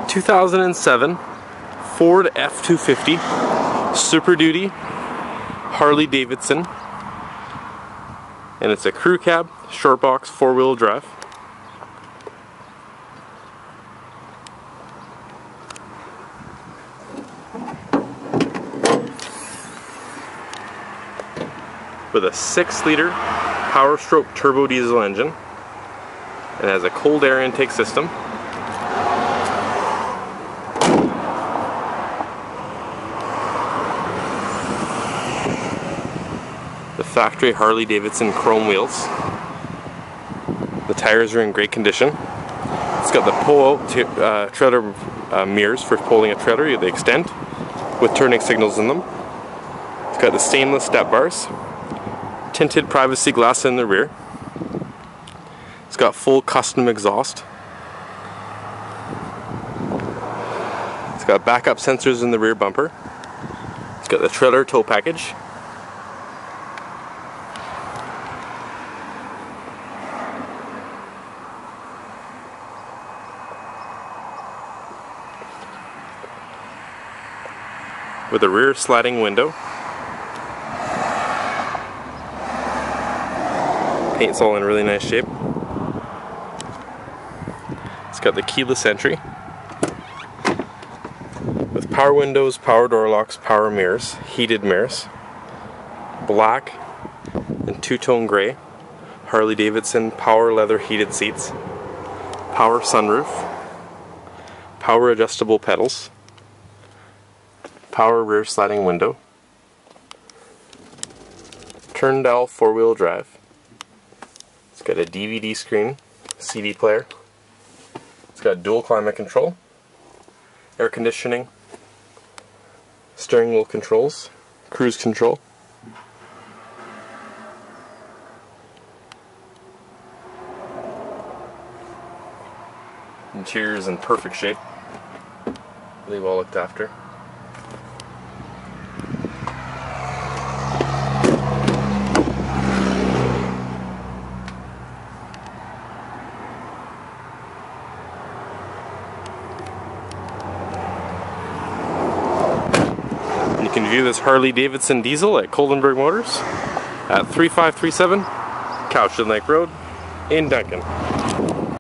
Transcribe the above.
2007 Ford F250 Super Duty Harley Davidson, and it's a crew cab, short box, 4-wheel drive. With a 6-liter Power Stroke turbo diesel engine, and has a cold air intake system. The factory Harley Davidson chrome wheels. The tires are in great condition. It's got the pull-out trailer mirrors for pulling a trailer. They extend with turning signals in them. It's got the stainless step bars. Tinted privacy glass in the rear. It's got full custom exhaust. It's got backup sensors in the rear bumper. It's got the trailer tow package. With a rear sliding window. Paint's all in really nice shape. It's got the keyless entry with power windows, power door locks, power mirrors, heated mirrors, black and two-tone gray, Harley Davidson power leather heated seats, power sunroof, power adjustable pedals, power rear sliding window, turn dial 4-wheel drive. It's got a DVD screen, CD player. It's got dual climate control, air conditioning, steering wheel controls, cruise control. Interior is in perfect shape. Really well looked after. You can view this Harley Davidson diesel at Kolenberg Motors at 3537 Couchland Lake Road in Duncan.